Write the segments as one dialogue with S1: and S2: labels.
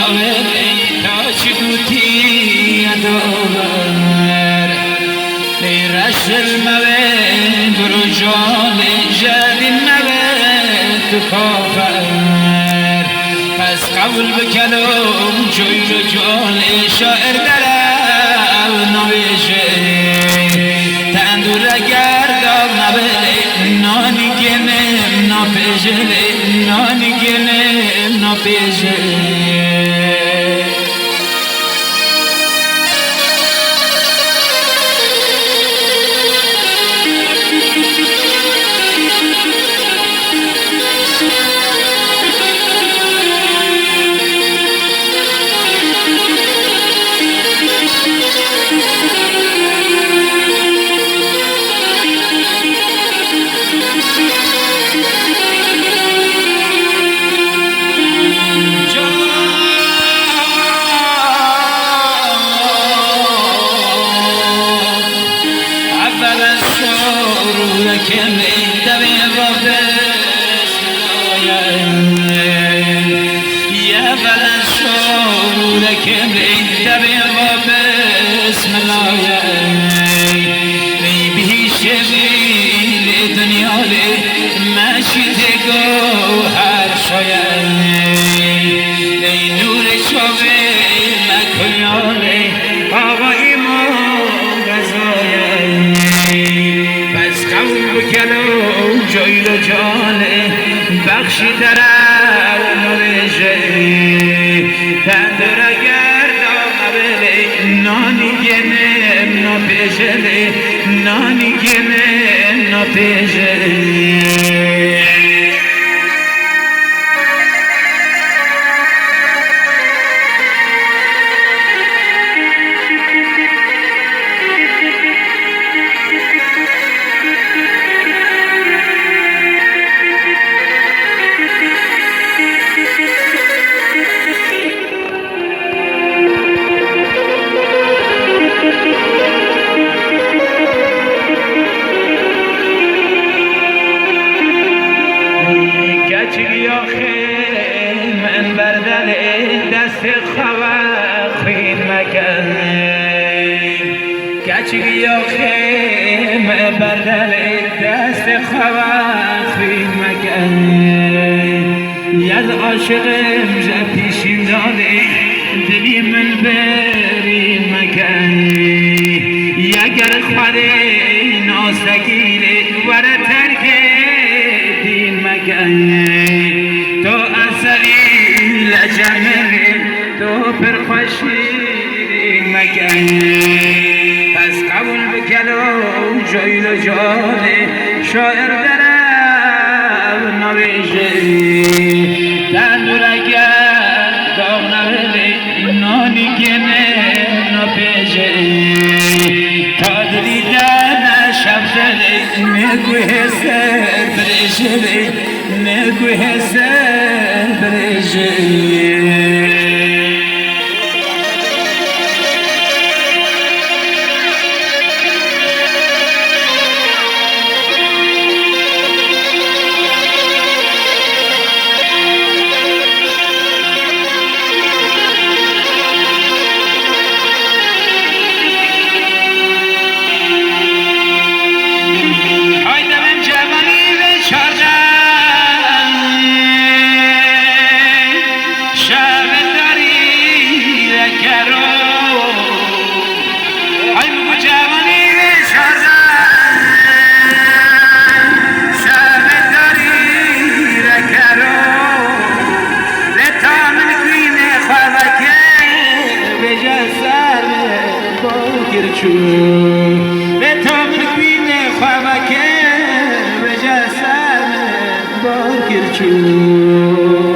S1: شاور تا چی گوتی ادوار ای رسل موه برو جان جدین موه تو کافر پس قبول بکنم جوی رو جان شاعر درم نویشه تندور گردم نبله نانی گنم نپیجله نانی گنم نپیجله كم دبي وبس يا بلشور كم دبي وبس ملايا به شبيل دنيا لي ماشي تگو هر شايا نور شوي مكيالي هواي مو غزايا بکنم جایل و جانه بخشی درم نویشه تندر گردم نبله نانی گنم نپیشله نانی گنم نپیشله من بردل دست خواه مکن کچی آخه من بردل دست خواه مکن یاد عاشقم جا پیشین داده دلی من بری مکن یگر خود ناسگیره وره ترک دین مکن تو اصلی لجمه تو پرخوشی مکن پس قبول بکنم جایل و جانه شاعر درم نویشه تندور اگر داغ نبله نانی گنه نپیشه تا دلیدن شب زده نگوه سر بریشه نگوه سر بریشه به تامل بین خواه که به جسد باگر چون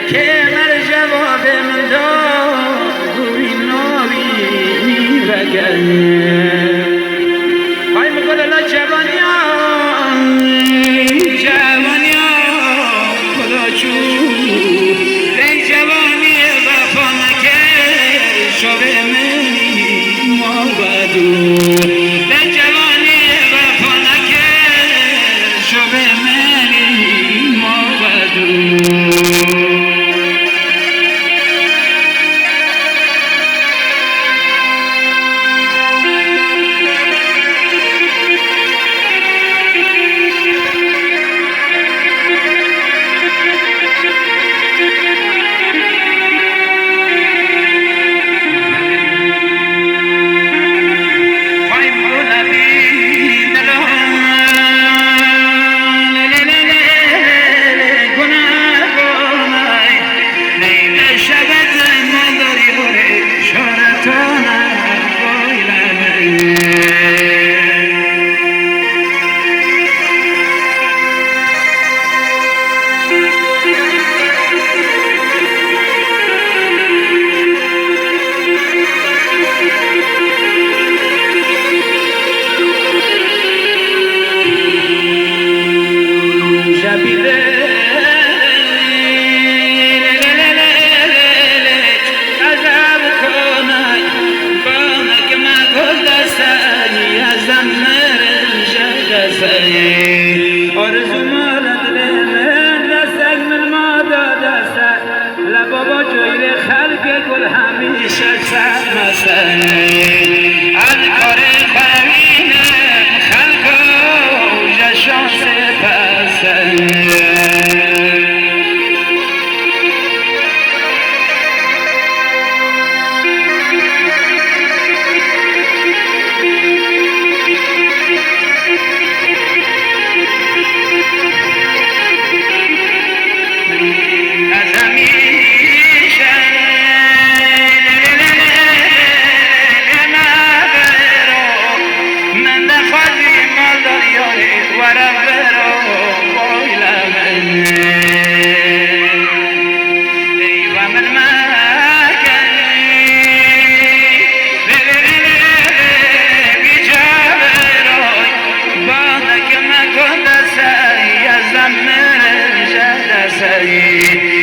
S1: که مر جواب من داد روی نابی بگه های مگل لا جوانی خدا چون ای جوانی وفا نکر شب منی ما بدو ای جوانی وفا نکر شب منی ما بدو همیشه سرمسته از کار خرین خلق و جشان سپسته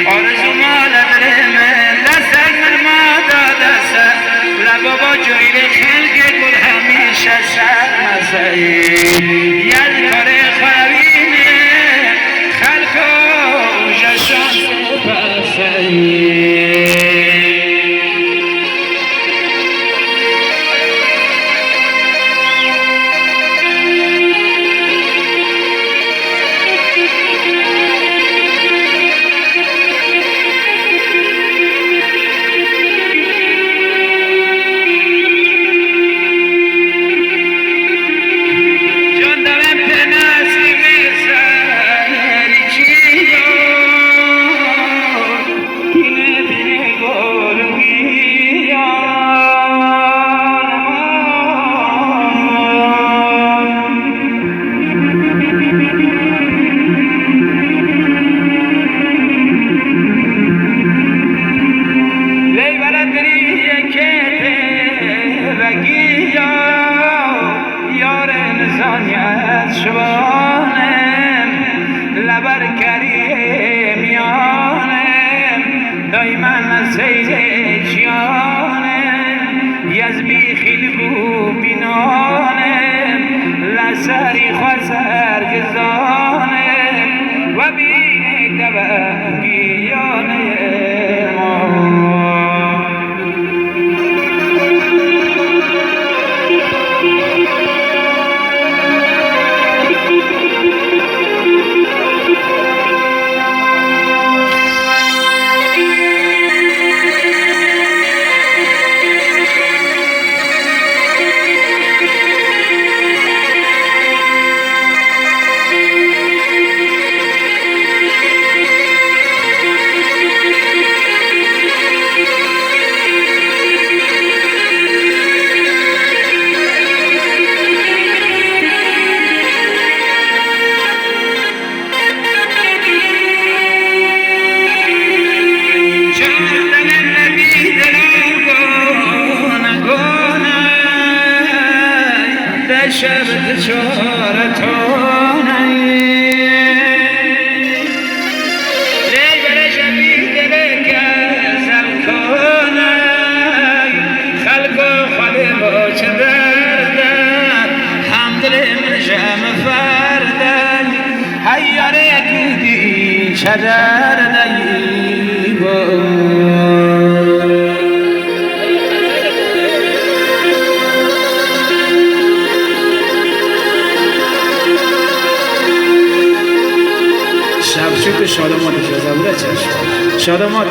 S1: آرزو مال دل من دستک من ما دادسته لبابا جویل خلق گل همیشه سرمسته یاد کار خرین خلق و جشان سپسته لبر کریمیانم دایما سید جیانم یزبی خیلگو بینانم لسری خسر گزانم و بین دبگیانم شب چارتونه لی بره شبی دل گزم کنه خلق و خاله با چه دردن هم دل من شم فردن حیاره کدی چه دردنی با شب شکر شادمات شادمات